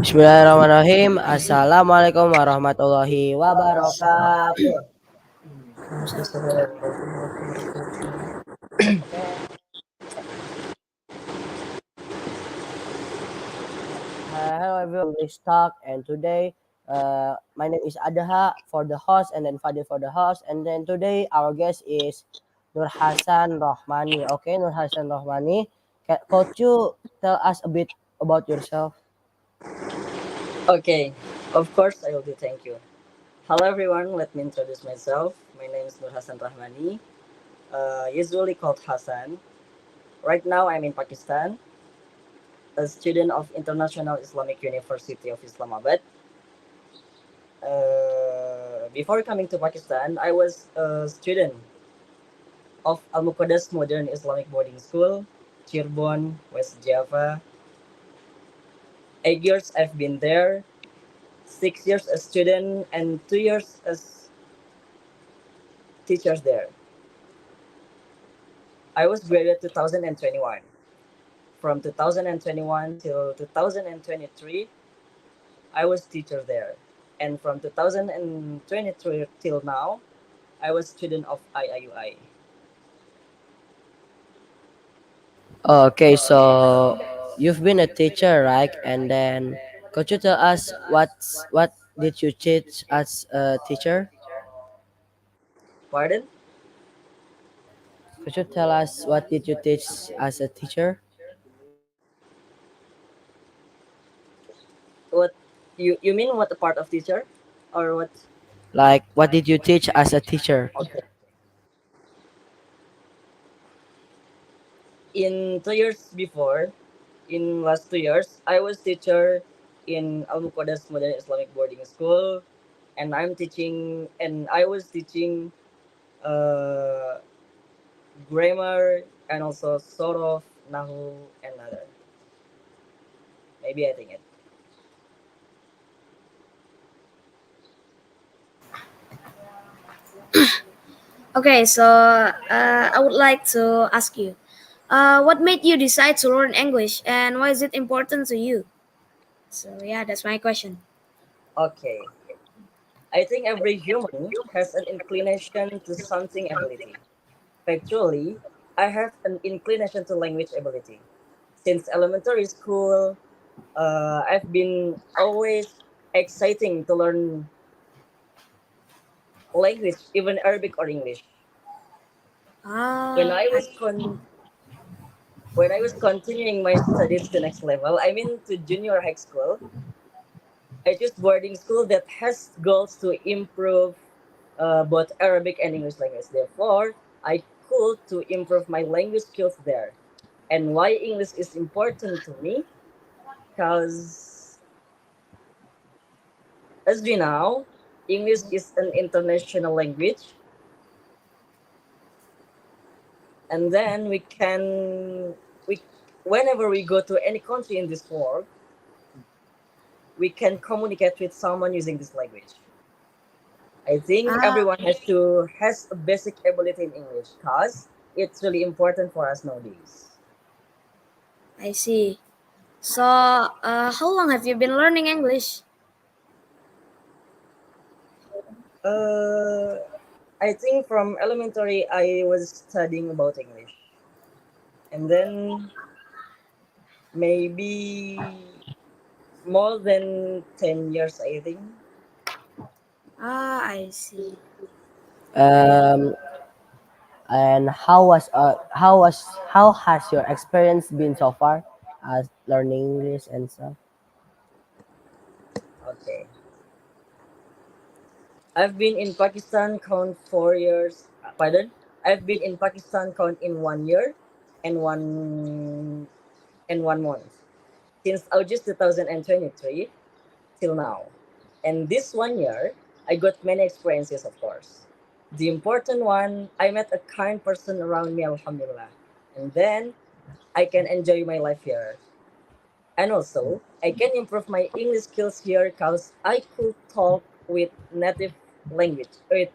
Bismillahirrahmanirrahim. Assalamualaikum warahmatullahi wabarakatuh. Okay. Hello everyone. This talk and today, my name is Adaha for the host and then Fadil for the host and then today our guest is Nur Hasan Rohmani. Okay, Nur Hasan Rohmani. Could you tell us a bit about yourself? Okay, of course I will do. Thank you. Hello everyone. Let me introduce myself. My name is Nur Hasan Rahmani, usually called Hasan. Right now I'm in Pakistan, a student of International Islamic University of Islamabad. Before coming to Pakistan, I was a student of Al Muqaddas Modern Islamic Boarding School, Cirebon, West Java. 8 years I've been there. 6 years as student and 2 years as teachers there. I was graded 2021. From 2021 till 2023, I was teacher there. And from 2023 till now, I was student of IIUI. Okay, so you've been a teacher, right? And then could you tell us what did you teach as a teacher? Pardon? Could you tell us what did you teach as a teacher? What you mean what the part of teacher? Or what? Like what did you teach as a teacher? Okay. In 2 years before, in last 2 years, I was teacher in Al Muqaddas Modern Islamic Boarding School, and I was teaching uh, grammar and also sort of nahu and other. Maybe I think it. Okay, so I would like to ask you, what made you decide to learn English, and why is it important to you? So yeah, that's my question. Okay. I think every human has an inclination to something ability. Factually, I have an inclination to language ability. Since elementary school, I've been always exciting to learn language, even Arabic or English. When I I was when I was continuing my studies to next level, I mean to junior high school, I choose boarding school that has goals to improve both Arabic and English language. Therefore, I could to improve my language skills there. And why English is important to me? Because as we know, English is an international language, and then we whenever we go to any country in this world, we can communicate with someone using this language. I think ah everyone has a basic ability in English because it's really important for us nowadays. I see. So how long have you been learning English? Uh, I think from elementary I was studying about English, and then maybe more than 10 years. I think I see. Um, and how has your experience been so far as learning English and stuff? okay. I've been in Pakistan count 4 years. Pardon. I've been in Pakistan count in 1 year and one month since August 2023 till now. And this 1 year, I got many experiences, of course. The important one, I met a kind person around me, Alhamdulillah. And then I can enjoy my life here. And also, I can improve my English skills here because I could talk with native language, with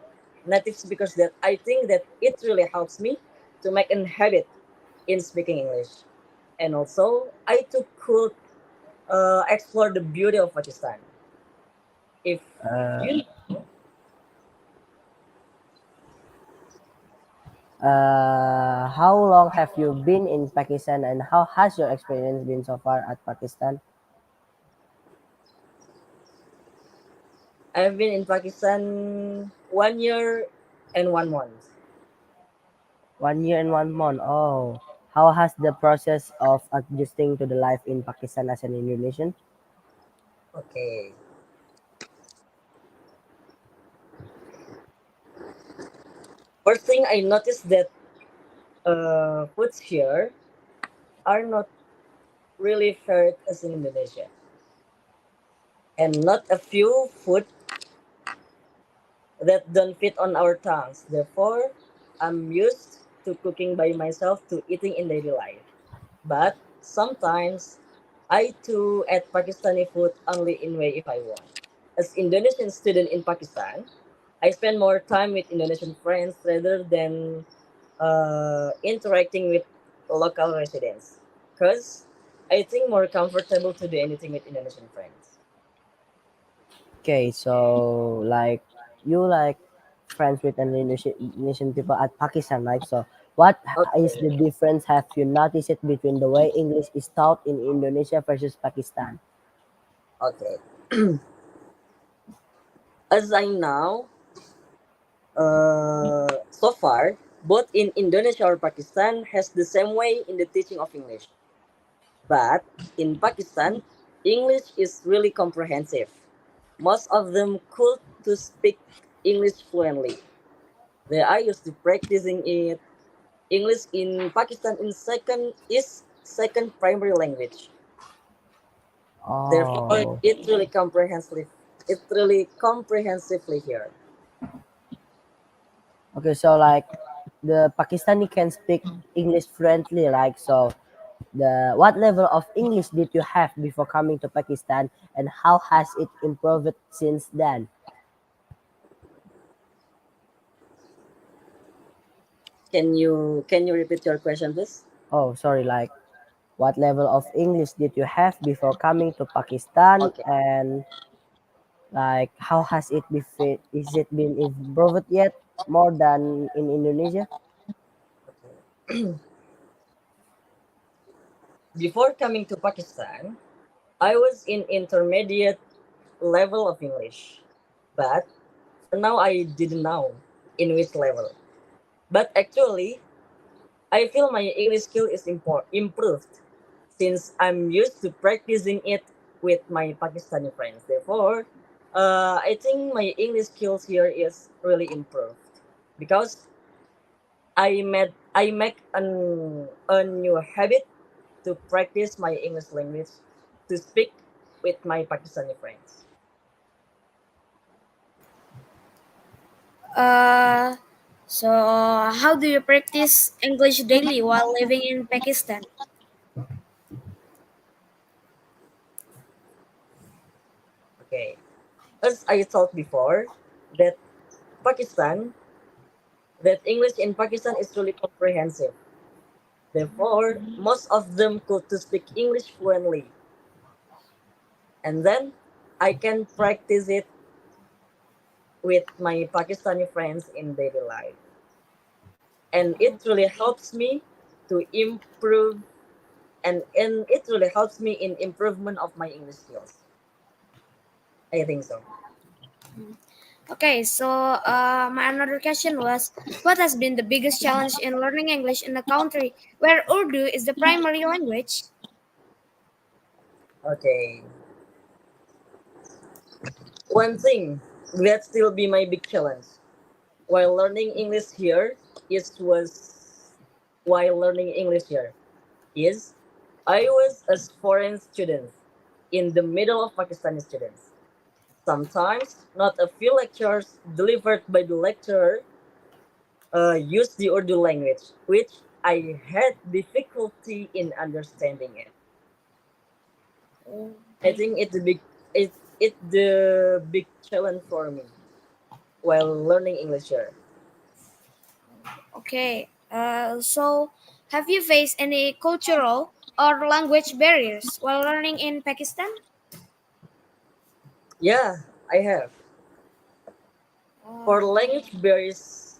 native speakers that I think that it really helps me to make a habit in speaking English. And also, I too could explore the beauty of Pakistan. If Uh, you how long have you been in Pakistan, and how has your experience been so far at Pakistan? I've been in Pakistan 1 year and 1 month. 1 year and 1 month. Oh, how has the process of adjusting to the life in Pakistan as an Indonesian? Okay. First thing I noticed that foods here are not really fair as in Indonesia, and not a few food that don't fit on our tongues. Therefore, I'm used to cooking by myself to eating in daily life. But sometimes I too eat Pakistani food only in way if I want. As Indonesian student in Pakistan, I spend more time with Indonesian friends rather than interacting with local residents. Cause I think more comfortable to do anything with Indonesian friends. Okay, so like you like friends with an Indonesian people at Pakistan, right? So what is the Okay. difference? Have you noticed it between the way English is taught in Indonesia versus Pakistan? Okay. As I know, so far, both in Indonesia or Pakistan has the same way in the teaching of English. But in Pakistan, English is really comprehensive. Most of them could to speak English fluently. They are used to practicing it. English in Pakistan in second is second primary language. Therefore, Oh, it really comprehensively. It really comprehensively here. okay. So like the Pakistani can speak English fluently, like so. The what level of English did you have before coming to Pakistan, and how has it improved since then? Can you repeat your question, please? Oh, sorry. Like what level of English did you have before coming to Pakistan, Okay. and like how has it been? Is it been improved yet more than in Indonesia? Before coming to Pakistan, I was in intermediate level of English, but for now I didn't know in which level. But actually, I feel my English skill is improved since I'm used to practicing it with my Pakistani friends. Therefore, I think my English skills here is really improved because I make a new habit to practice my English language to speak with my Pakistani friends. Uh, so, how do you practice English daily while living in Pakistan? Okay, as I told before, that Pakistan, that English in Pakistan is really comprehensive. Therefore, most of them could to speak English fluently, and then I can practice it with my Pakistani friends in daily life, and it really helps me to improve, and it really helps me in improvement of my English skills. I think so. Okay, so my another question was, what has been the biggest challenge in learning English in a country where Urdu is the primary language? Okay, one thing that still be my big challenge while learning English here is was while learning English here is I was a foreign student in the middle of Pakistani students. Sometimes not a few lectures delivered by the lecturer use the Urdu language, which I had difficulty in understanding it. I think it's the big challenge for me while learning English here. Okay, so have you faced any cultural or language barriers while learning in Pakistan? Yeah, I have. For Okay. language barriers,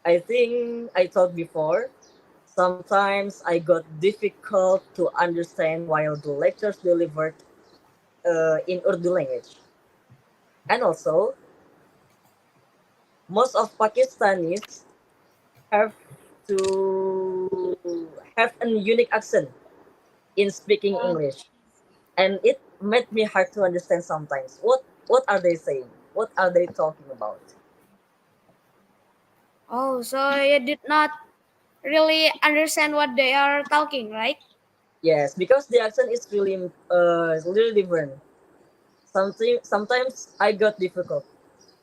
I think I thought before. Sometimes I got difficult to understand while the lectures delivered in Urdu language. And also, most of Pakistanis have to have a unique accent in speaking English, and it made me hard to understand sometimes. What are they saying? What are they talking about? Oh, so you did not really understand what they are talking, right? Yes, because the accent is really different. Sometimes I got difficult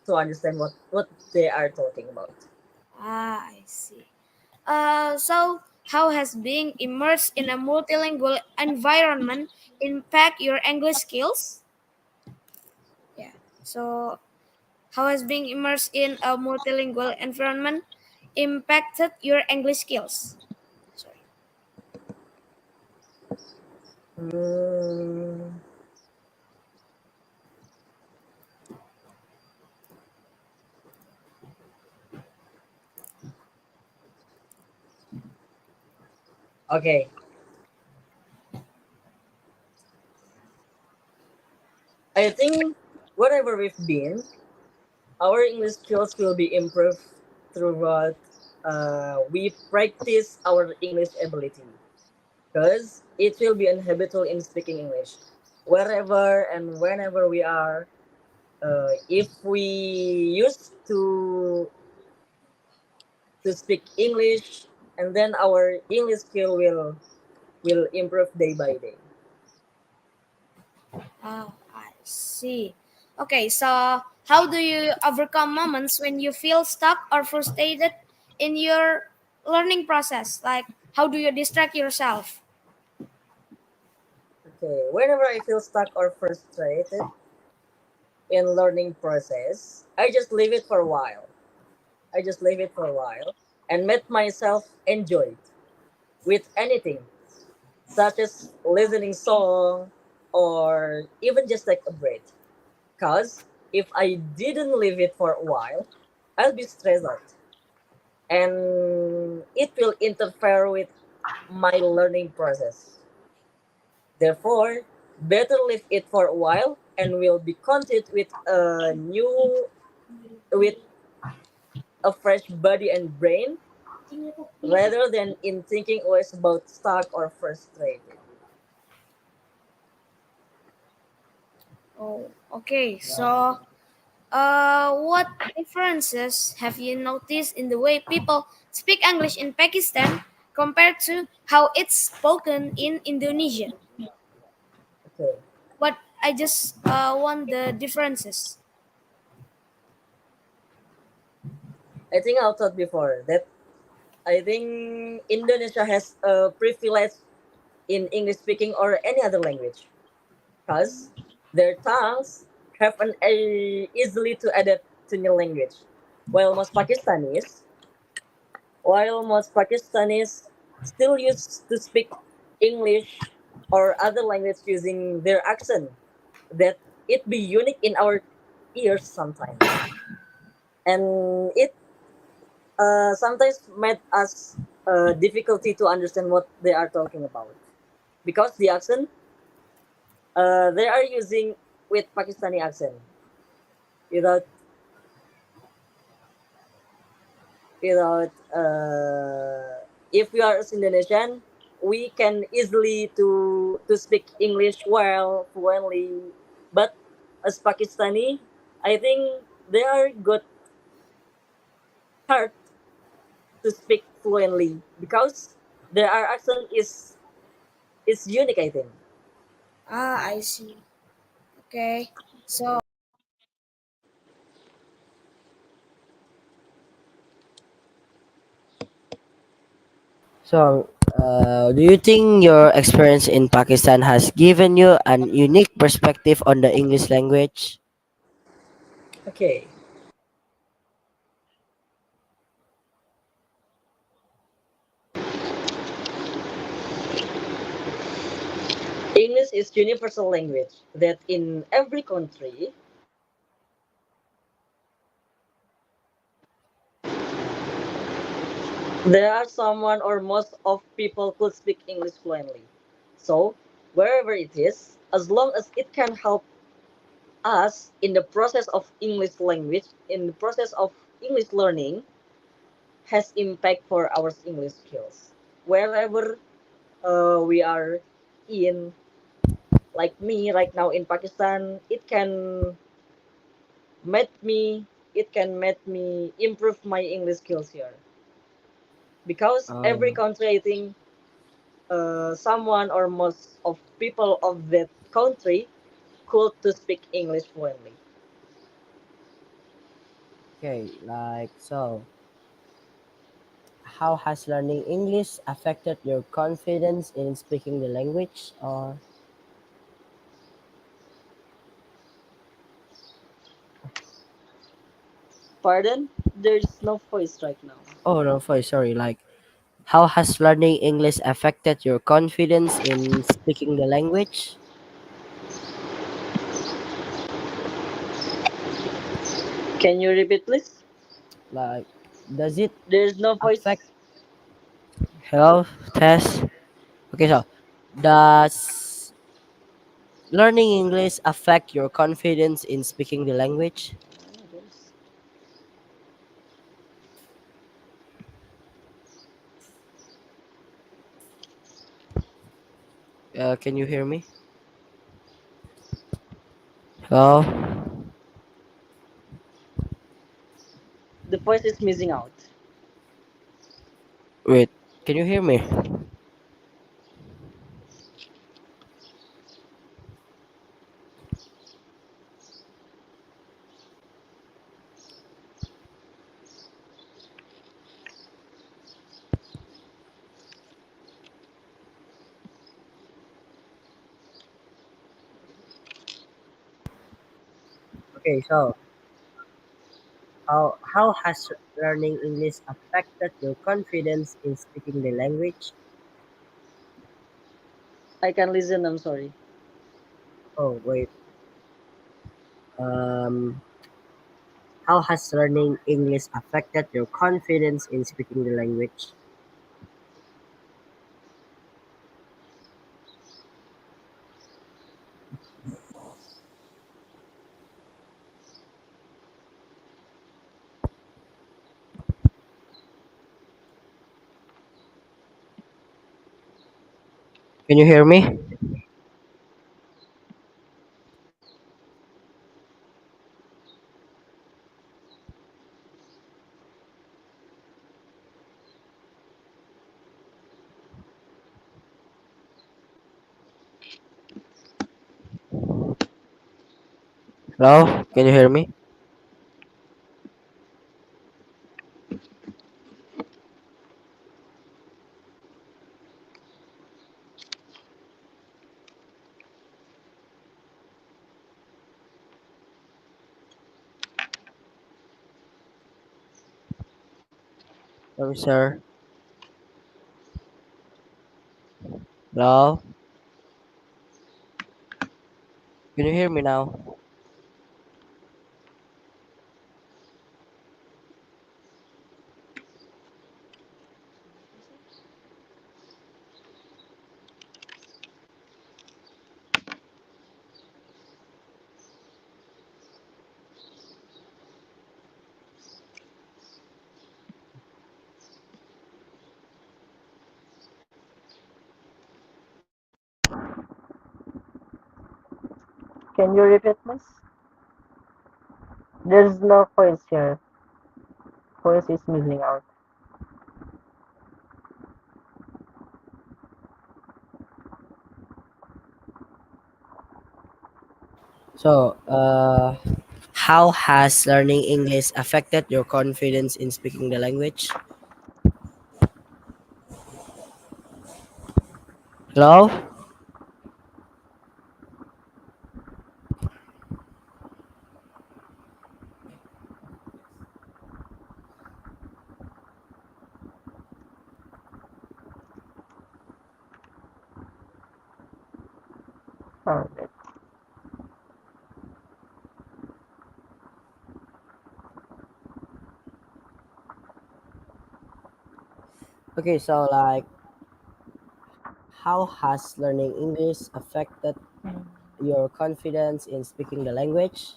to understand what they are talking about. Ah, I see. So how has being immersed in a multilingual environment impact your English skills? Yeah. So how has being immersed in a multilingual environment impacted your English skills? Sorry. Mm, okay, I think wherever we've been, our English skills will be improved throughout we practice our English ability because it will be inhabitual in speaking English wherever and whenever we are. If we used to speak English, and then our English skill will improve day by day. Oh, I see. Okay, so how do you overcome moments when you feel stuck or frustrated in your learning process? Like, how do you distract yourself? Okay, whenever I feel stuck or frustrated in learning process, I just leave it for a while. I just leave it for a while and let myself enjoy it with anything, such as listening song or even just take a break. Cause if I didn't leave it for a while, I'll be stressed out and it will interfere with my learning process. Therefore, better leave it for a while and will be content with a fresh body and brain rather than in thinking always about stuck or frustrated. Oh, okay. So, what differences have you noticed in the way people speak English in Pakistan compared to how it's spoken in Indonesia? Okay. What I just want the differences. I think I thought before that I think Indonesia has a privilege in English speaking or any other language because their tongues have an easily to adapt to new language. While most Pakistanis, while most Pakistanis still used to speak English or other language using their accent, that it be unique in our ears sometimes, and it sometimes made us difficulty to understand what they are talking about because the accent they are using with Pakistani accent without without if we are as Indonesian, we can easily to speak English well fluently, but as Pakistani, I think they are good hard to speak fluently because their accent is unique. I think. Ah, I see. Okay. So, So, do you think your experience in Pakistan has given you an unique perspective on the English language? Okay. English is universal language that in every country there are someone or most of people could speak English fluently. So wherever it is, as long as it can help us in the process of English language, in the process of English learning, has impact for our English skills. Wherever we are in, like me right now in Pakistan, make me it can make me improve my English skills here because every Oh, country I think someone or most of people of that country could to speak English fluently. okay. Like so, how has learning English affected your confidence in speaking the language? Or Pardon? There's no voice right now. oh no, sorry. Like, how has learning English affected your confidence in speaking the language? Can you repeat, please? Like, does it There's no affect? voice. Hello, test. Okay, so does learning English affect your confidence in speaking the language? Can you hear me? Hello. The voice is missing out. Wait. Can you hear me? Okay, so how has learning English affected your confidence in speaking the language? I can listen. I'm sorry. Oh wait. Um, how has learning English affected your confidence in speaking the language? Can you hear me? Hello? Can you hear me? Hello, sir. Hello? Can you hear me now? Can you repeat, please? There's no voice here. Voice is missing out. So, how has learning English affected your confidence in speaking the language? Hello? Perfect. Okay, so like, how has learning English affected your confidence in speaking the language?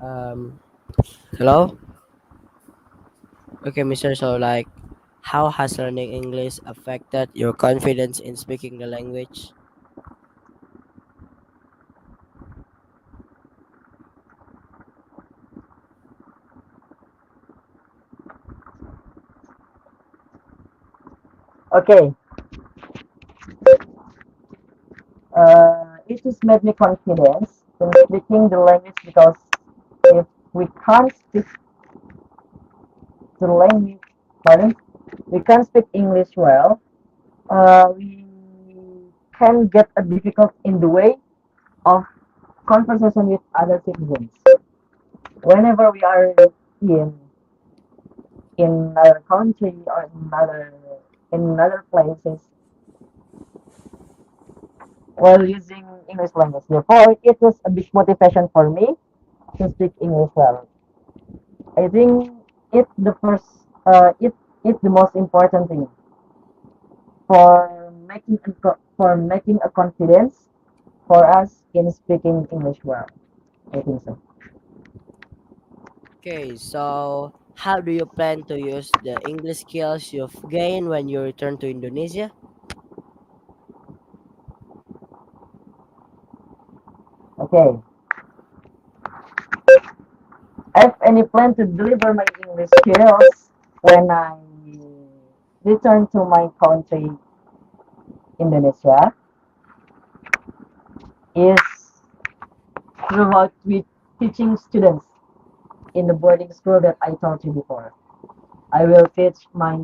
Um, Hello? Okay, Mister. So, like, how has learning English affected your confidence in speaking the language? Okay, it has made me confidence in speaking the language because if we can't speak the language, pardon, we can't speak English well, we can get a difficult in the way of conversation with other citizens. Whenever we are in in another country or in other places while using English language. Therefore, it was a big motivation for me to speak English well. I think it's the most important thing for making a confidence for us in speaking English well. I think so. Okay, so how do you plan to use the English skills you've gained when you return to Indonesia? Okay, I have any plan to deliver my English skills when I return to my country, Indonesia, is throughout with teaching students in the boarding school that I told you before. I will teach my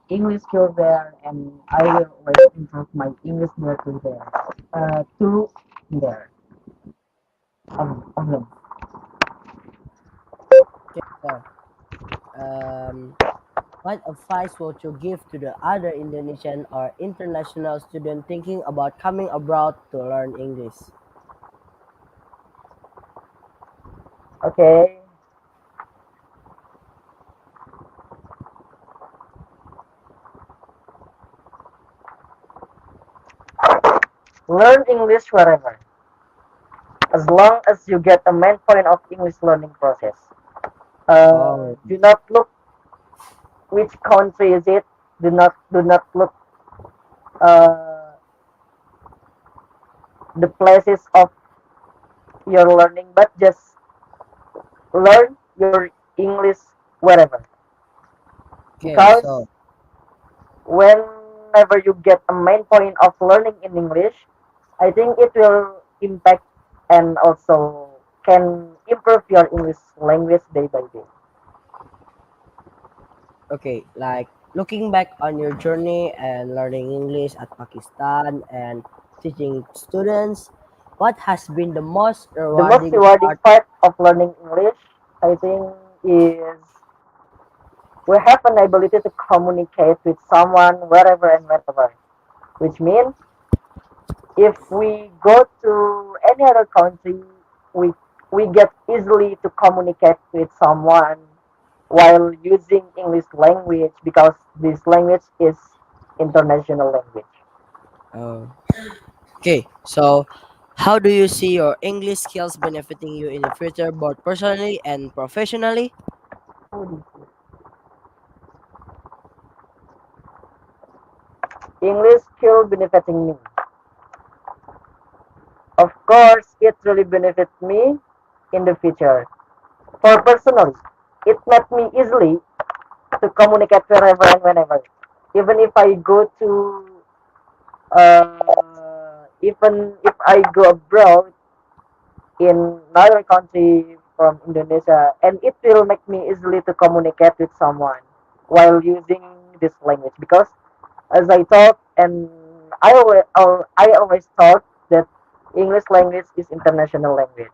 English skills there, and I will always improve my English there to there. To there of them. Okay, so what advice would you give to the other Indonesian or international student thinking about coming abroad to learn English? Okay, learn English wherever, as long as you get a main point of English learning process. Oh, Do not look which country is it. Do not look uh, the places of your learning, but just learn your English wherever. okay, Because so whenever you get a main point of learning in English, I think it will impact and also can improve your English language day by day. okay, like looking back on your journey and learning English at Pakistan and teaching students, what has been the most The most rewarding rewarding part? part of learning English, I think, is we have an ability to communicate with someone wherever and whenever. Which means if we go to any other country, we we get easily to communicate with someone while using English language because this language is international language. Oh, okay, so how do you see your English skills benefiting you in the future, both personally and professionally? English skill benefiting me. Of course, it really benefits me in the future. For personally, it met me easily to communicate wherever and whenever. Even if I go to even if I go abroad in another country from Indonesia, and it will make me easily to communicate with someone while using this language because, as I thought, and I always thought that English language is international language.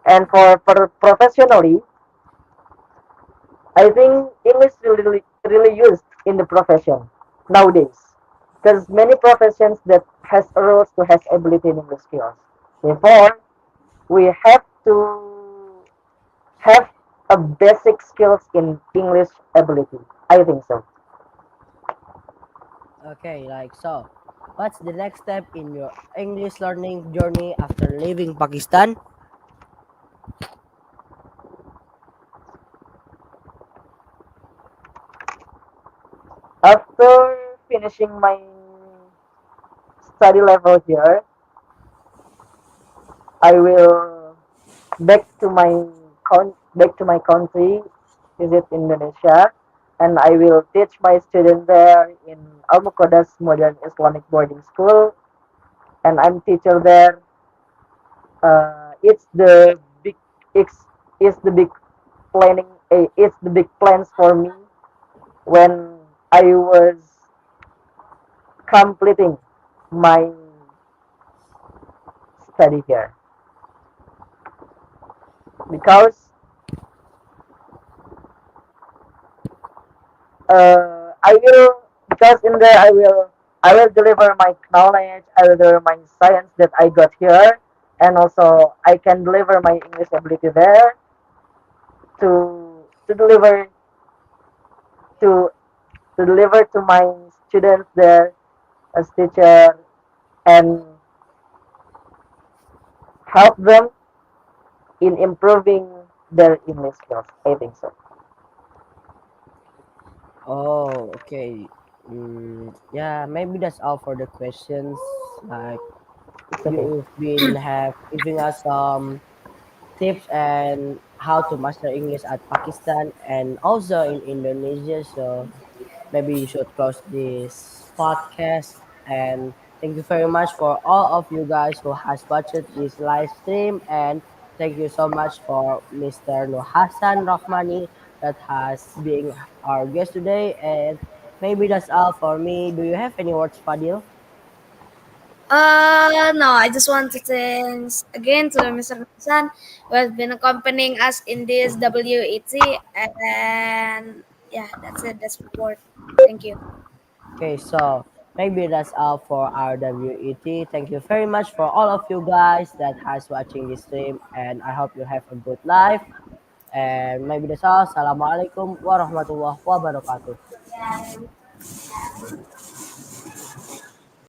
And for professionally, I think English really used in the profession nowadays. There's many professions that has rules to has ability in English skills. Therefore, we have to have a basic skills in English ability. I think so. Okay, like so. What's the next step in your English learning journey after leaving Pakistan? After finishing my study level here, I will back to my country, visit Indonesia, and I will teach my students there in Al Muqaddas Modern Islamic Boarding School, and I'm teacher there. It's the big it's the big planning. It's the big plans for me when I was completing my study here because I will because in there I will deliver my knowledge, I will deliver my science that I got here, and also I can deliver my English ability there to deliver to to deliver to my students there as teacher and help them in improving their English skills. I think so. Oh, okay. Yeah, maybe that's all for the questions. Like It's okay. you've been have giving us some tips and how to master English at Pakistan and also in Indonesia. So maybe you should close this podcast. And thank you very much for all of you guys who has watched this live stream. And thank you so much for Mr. Nur Hassan Rahmani that has been our guest today. And maybe that's all for me. Do you have any words, Fadil? No, I just want to thank again to Mr. Hassan who has been accompanying us in this WET. And yeah, that's it. That's report. Thank you. Okay, so maybe that's all for our WET. Thank you very much for all of you guys that has watching this stream, and I hope you have a good life. And maybe that's all. Assalamualaikum warahmatullahi wabarakatuh.